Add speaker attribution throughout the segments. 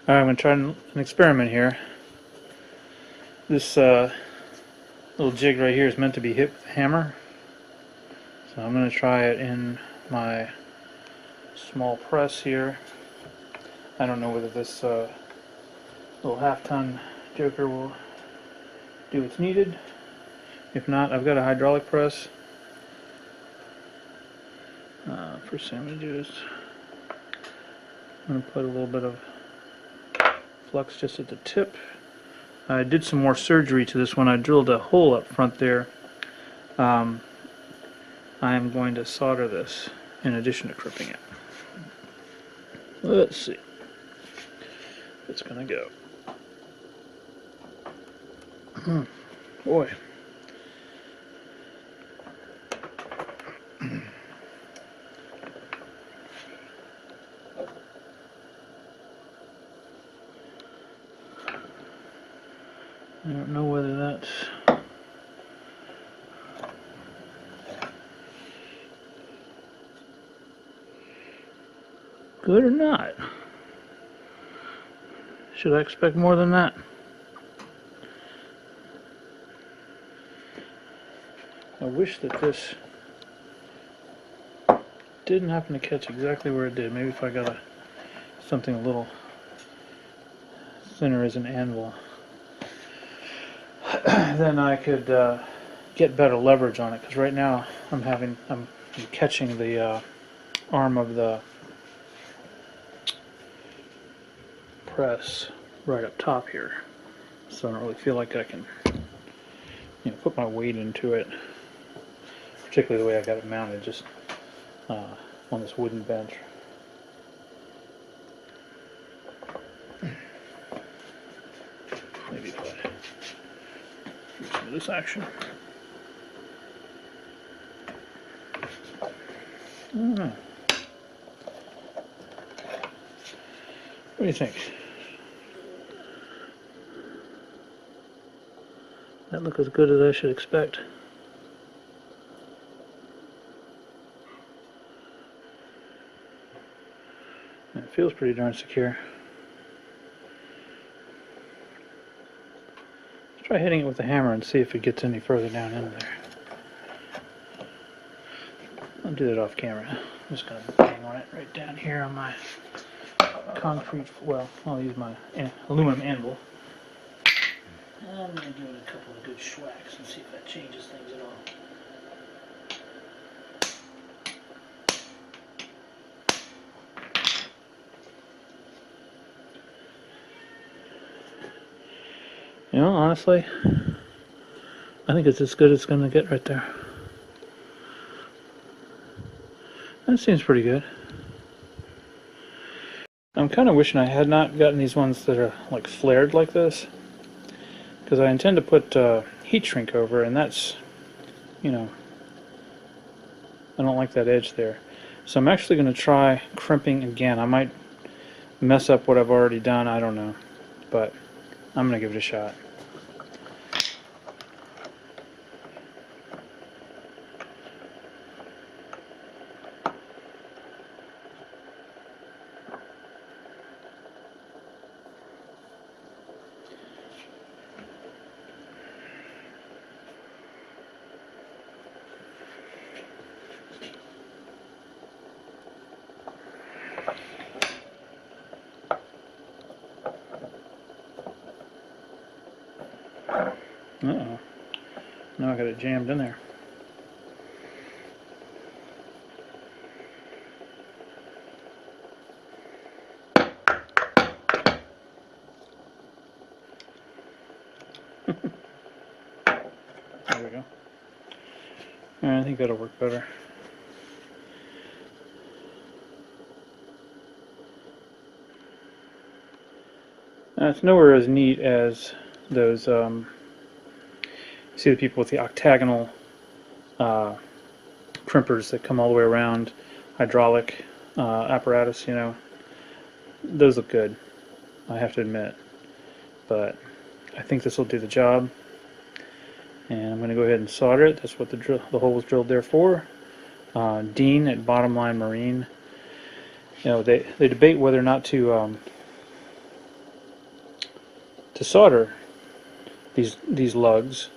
Speaker 1: Alright, I'm going to try an experiment here. This little jig right here is meant to be hit with a hammer. So I'm going to try it in my small press here. I don't know whether this little half-ton joker will do what's needed. If not, I've got a hydraulic press. First thing I'm going to do is I'm going to put a little bit of flux just at the tip. I did some more surgery to this one. I drilled a hole up front there. I am going to solder this in addition to crimping it. Let's see if it's going to go. Boy. I don't know whether that's good or not. Should I expect more than that? I wish that this didn't happen to catch exactly where it did. Maybe if I got something a little thinner as an anvil, then I could get better leverage on it. Because right now I'm catching the arm of the press right up top here, so I don't really feel like I can, put my weight into it. Particularly the way I got it mounted, just on this wooden bench. Maybe if I do some of this action. I don't know. What do you think? That look as good as I should expect. It feels pretty darn secure. Let's try hitting it with the hammer and see if it gets any further down in there. I'll do that off camera. I'm just going to bang on it right down here on my concrete, well, I'll use my aluminum anvil. I'm going to give it a couple of good schwacks and see if that changes things at all. Honestly, I think it's as good as it's going to get right there. That seems pretty good. I'm kind of wishing I had not gotten these ones that are like flared like this, because I intend to put heat shrink over, and that's, I don't like that edge there. So I'm actually going to try crimping again. I might mess up what I've already done, I don't know, but I'm going to give it a shot. Uh-oh. Now I got it jammed in there. There we go. Alright, I think that'll work better. It's nowhere as neat as those see the people with the octagonal crimpers that come all the way around, hydraulic apparatus, those look good, I have to admit, but I think this will do the job, and I'm going to go ahead and solder it. That's what the hole was drilled there for. Dean at Bottom Line Marine, they debate whether or not to to solder these lugs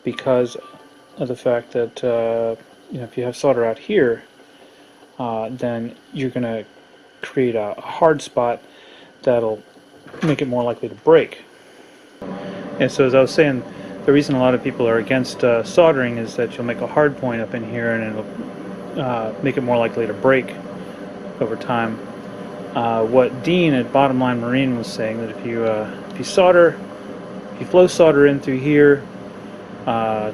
Speaker 1: because of the fact that you know, if you have solder out here, then you're going to create a hard spot that'll make it more likely to break. And so, as I was saying, the reason a lot of people are against soldering is that you'll make a hard point up in here, and it'll make it more likely to break over time. What Dean at Bottom Line Marine was saying, that if you solder, if you flow solder in through here, to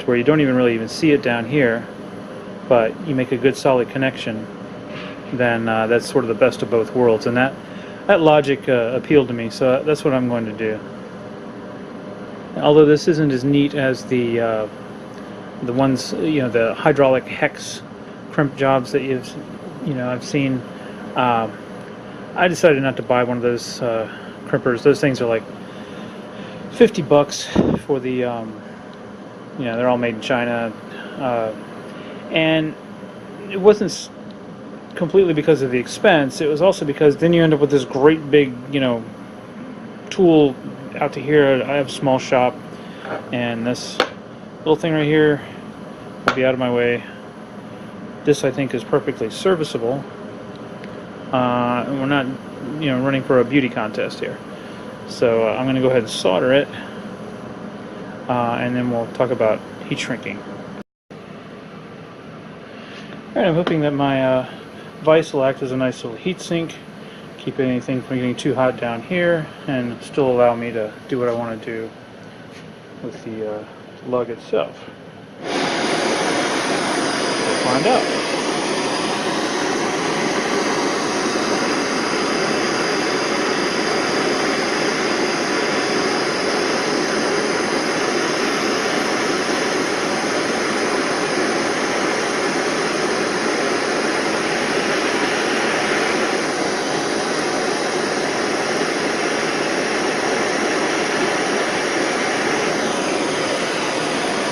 Speaker 1: where you don't even see it down here, but you make a good solid connection, then that's sort of the best of both worlds. And that logic appealed to me, so that's what I'm going to do. Although this isn't as neat as the ones, you know, the hydraulic hex crimp jobs that I've seen. I decided not to buy one of those crimpers. Those things are like $50 for the, you know, they're all made in China, and it wasn't completely because of the expense. It was also because then you end up with this great big, you know, tool out to here. I have a small shop, and this little thing right here will be out of my way. This, I think, is perfectly serviceable, and we're not, you know, running for a beauty contest here. So I'm going to go ahead and solder it, and then we'll talk about heat shrinking. Alright, I'm hoping that my vise will act as a nice little heat sink, keep anything from getting too hot down here, and still allow me to do what I want to do with the lug itself. We'll find out.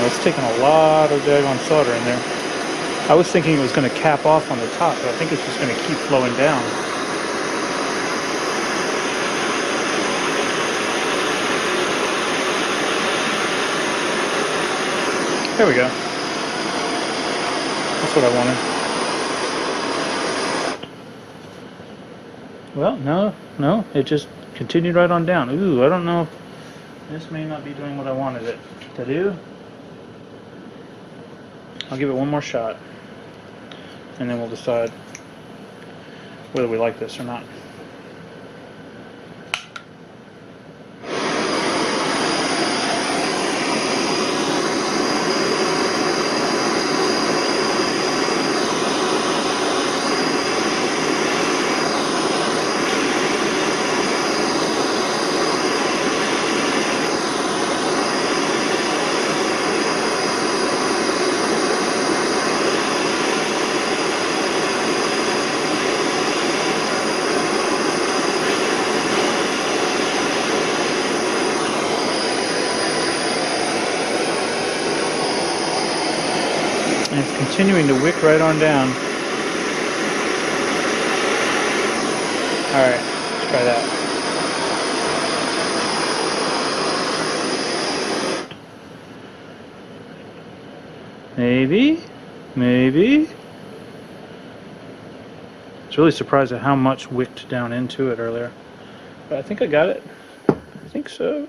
Speaker 1: It's taking a lot of daggone solder in there. I was thinking it was going to cap off on the top, but I think it's just going to keep flowing down. There we go. That's what I wanted. Well, no, it just continued right on down. Ooh, I don't know. This may not be doing what I wanted it to do. I'll give it one more shot, and then we'll decide whether we like this or not. And it's continuing to wick right on down. Alright, let's try that. Maybe. I was really surprised at how much wicked down into it earlier. But I think I got it. I think so.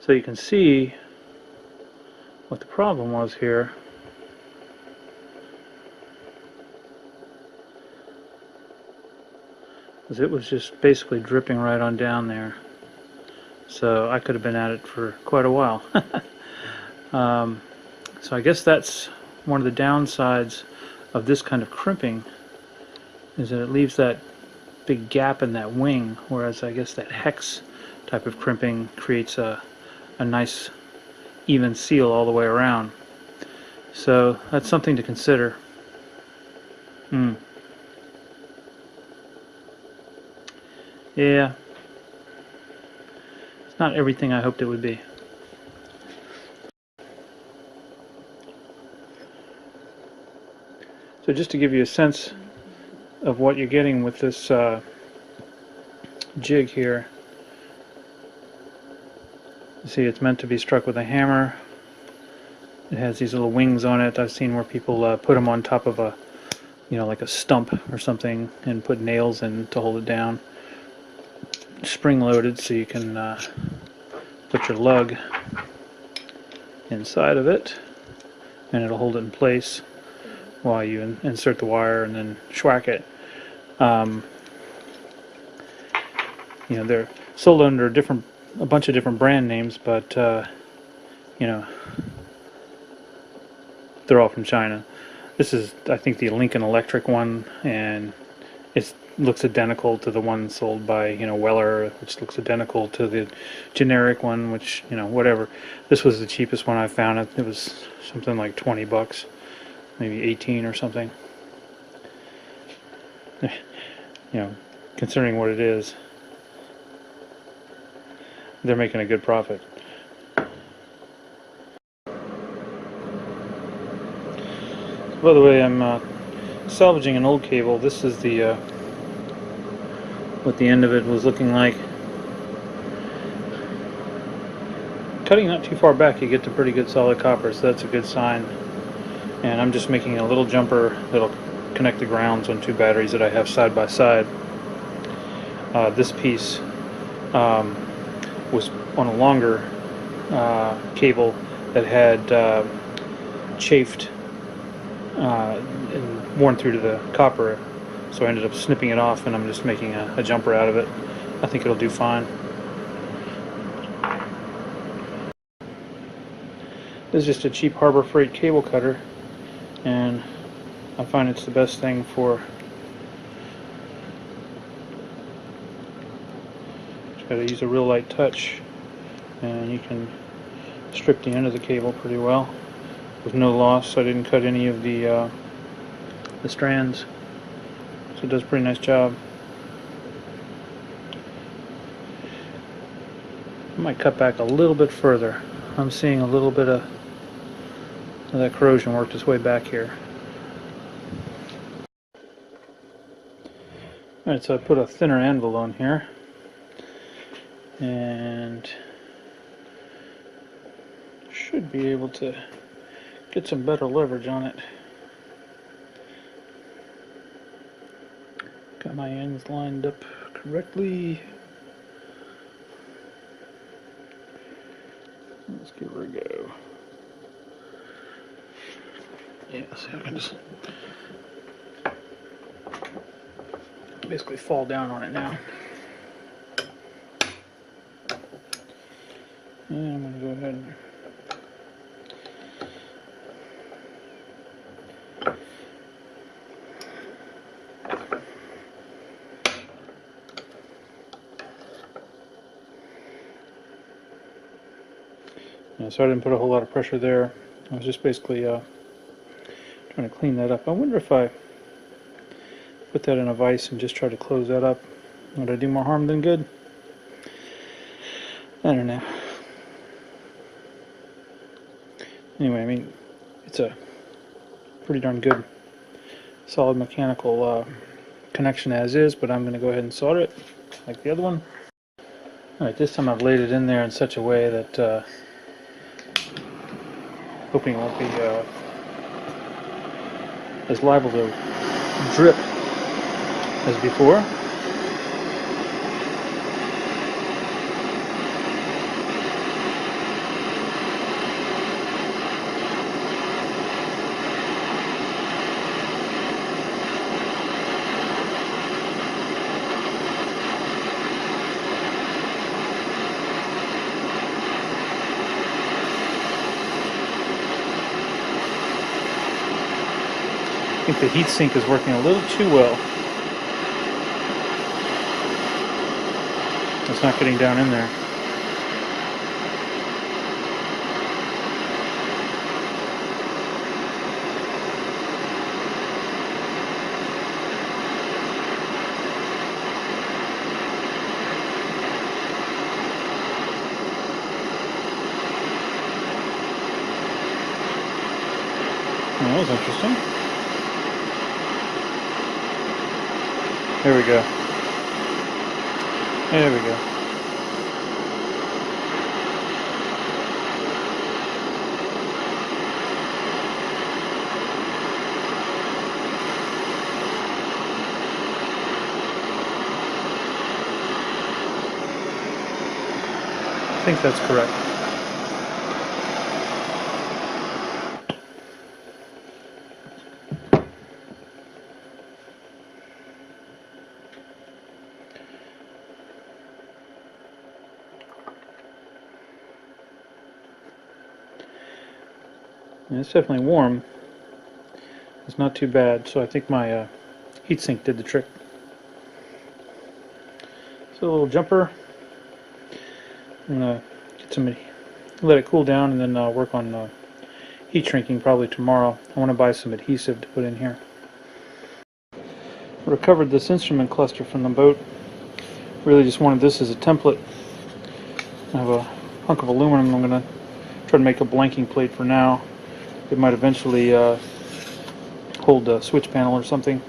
Speaker 1: So you can see what the problem was here. Because it was just basically dripping right on down there. So I could have been at it for quite a while. So I guess that's one of the downsides of this kind of crimping, is that it leaves that big gap in that wing, whereas I guess that hex type of crimping creates a nice even seal all the way around. So that's something to consider. Yeah, it's not everything I hoped it would be. So just to give you a sense of what you're getting with this jig here. You see, it's meant to be struck with a hammer. It has these little wings on it. I've seen where people put them on top of a, like a stump or something, and put nails in to hold it down. Spring loaded, so you can put your lug inside of it, and it'll hold it in place while you insert the wire and then schwack it. They're sold under a bunch of different brand names, but they're all from China. This is, I think, the Lincoln Electric one, and it looks identical to the one sold by Weller, which looks identical to the generic one, which whatever. This was the cheapest one I found. It was something like 20 bucks, maybe 18 or something. Considering what it is, they're making a good profit. By the way, I'm salvaging an old cable. This is the what the end of it was looking like. Cutting not too far back, you get to pretty good solid copper, so that's a good sign. And I'm just making a little jumper that'll connect the grounds on two batteries that I have side by side. This piece was on a longer cable that had chafed and worn through to the copper, so I ended up snipping it off, and I'm just making a jumper out of it. I think it'll do fine. This is just a cheap Harbor Freight cable cutter, and I find it's the best thing for. Just got to use a real light touch, and you can strip the end of the cable pretty well with no loss. I didn't cut any of the strands, so it does a pretty nice job. I might cut back a little bit further. I'm seeing a little bit of that corrosion worked its way back here. Alright, so I put a thinner anvil on here, and should be able to get some better leverage on it. Got my ends lined up correctly. Let's give her a go. Yeah, see, I can just basically fall down on it now. And I'm going to go ahead and so I didn't put a whole lot of pressure there. I was just basically trying to clean that up. I wonder if I put that in a vise and just try to close that up, would I do more harm than good? I don't know. Anyway, I mean, it's a pretty darn good solid mechanical connection as is, but I'm going to go ahead and solder it like the other one. Alright, this time I've laid it in there in such a way that hoping it won't be as liable to drip as before. I think the heat sink is working a little too well. It's not getting down in there. Well, that was interesting. There we go. There we go. I think that's correct. And it's definitely warm. It's not too bad, so I think my heatsink did the trick. So a little jumper. I'm gonna get some, let it cool down, and then work on heat shrinking probably tomorrow. I want to buy some adhesive to put in here. Recovered this instrument cluster from the boat. Really just wanted this as a template. I have a hunk of aluminum. I'm going to try to make a blanking plate for now. It might eventually hold a switch panel or something.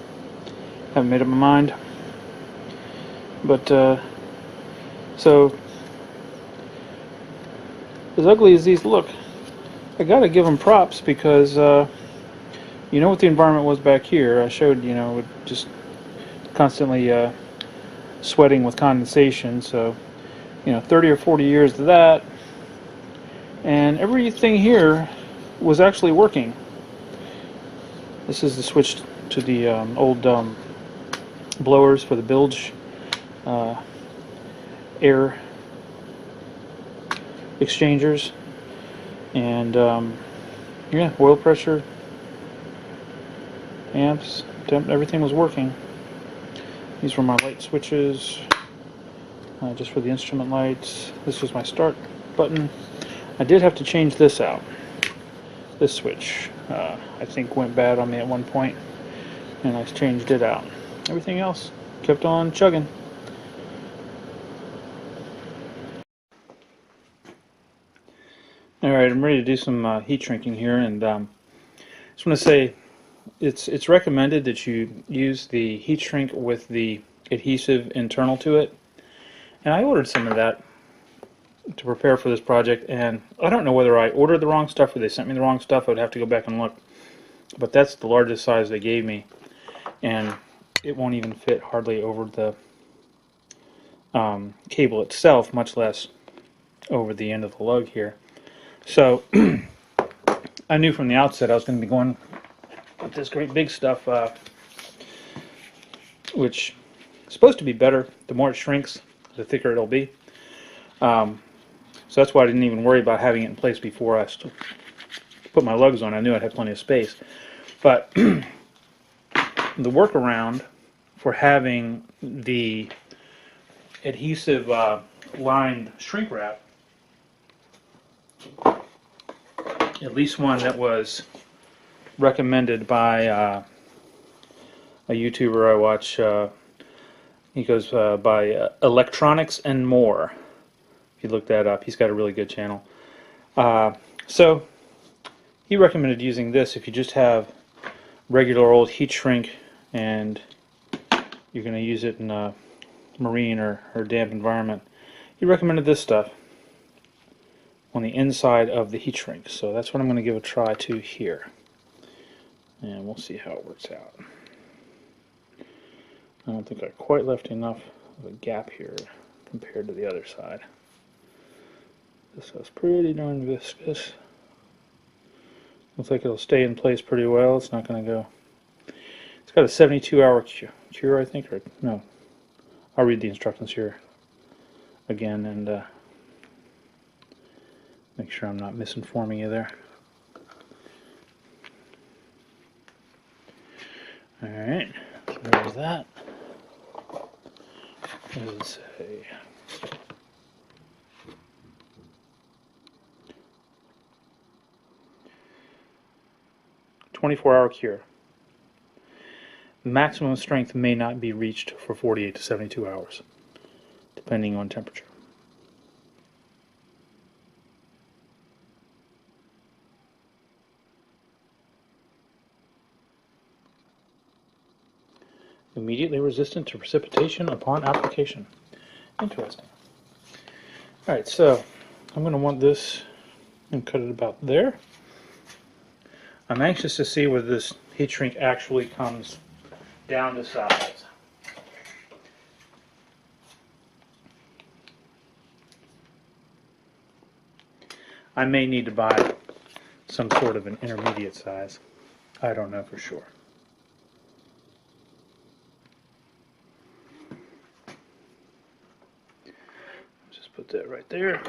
Speaker 1: Haven't made up my mind. But so as ugly as these look, I gotta give them props because you know what the environment was back here. I showed, you know, just constantly sweating with condensation. So, you know, 30 or 40 years of that, and everything here was actually working. This is the switch to the old blowers for the bilge air exchangers, and yeah, oil pressure, amps, temp, everything was working. These were my light switches, just for the instrument lights. This was my start button. I did have to change this out. This switch, I think, went bad on me at one point, and I changed it out. Everything else kept on chugging. Alright, I'm ready to do some heat shrinking here, and just want to say it's recommended that you use the heat shrink with the adhesive internal to it. And I ordered some of that to prepare for this project, and I don't know whether I ordered the wrong stuff or they sent me the wrong stuff. I would have to go back and look. But that's the largest size they gave me, and it won't even fit hardly over the cable itself, much less over the end of the lug here. So I knew from the outset I was going to be going with this great big stuff, which is supposed to be better. The more it shrinks, the thicker it'll be. So that's why I didn't even worry about having it in place before I put my lugs on. I knew I'd have plenty of space. But the workaround for having the adhesive lined shrink wrap, at least one that was recommended by a YouTuber I watch. He goes by Electronics and More. If you look that up, he's got a really good channel. So he recommended using this if you just have regular old heat shrink and you're going to use it in a marine or damp environment. He recommended this stuff on the inside of the heat shrink. So that's what I'm going to give a try to here. And we'll see how it works out. I don't think I quite left enough of a gap here compared to the other side. This is pretty darn viscous. Looks like it'll stay in place pretty well. It's not going to go. It's got a 72-hour cure, I think, or no. I'll read the instructions here again and make sure I'm not misinforming you there. Alright, so there's that. What does it say? "24-hour cure. Maximum strength may not be reached for 48 to 72 hours, depending on temperature." Immediately resistant to precipitation upon application. Interesting. Alright, so I'm going to want this and cut it about there. I'm anxious to see whether this heat shrink actually comes down to size. I may need to buy some sort of an intermediate size. I don't know for sure. Just put that right there.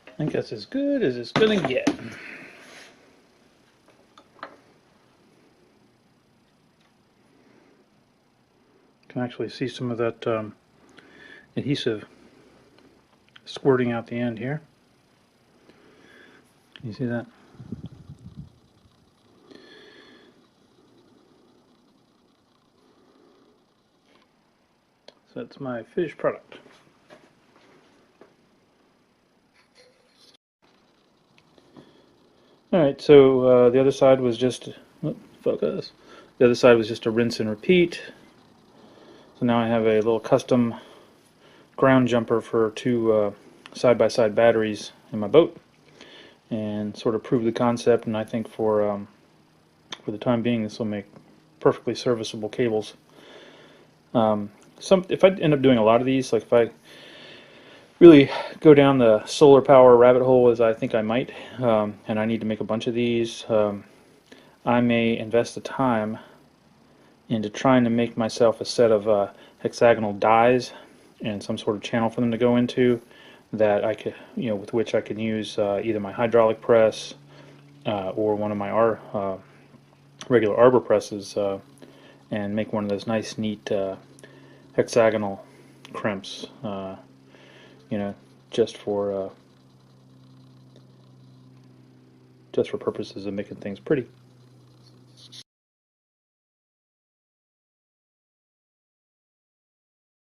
Speaker 1: I think that's as good as it's going to get. Can actually see some of that adhesive squirting out the end here. Can you see that? So that's my finished product. Alright, so the other side was just, focus. The other side was just a rinse and repeat. So now I have a little custom ground jumper for two side-by-side batteries in my boat, and sort of prove the concept. And I think for the time being, this will make perfectly serviceable cables. If I end up doing a lot of these, like if I really go down the solar power rabbit hole as I think I might, and I need to make a bunch of these, I may invest the time into trying to make myself a set of hexagonal dies and some sort of channel for them to go into that I could, with which I can use either my hydraulic press or one of my regular arbor presses, and make one of those nice, neat hexagonal crimps. Just for purposes of making things pretty.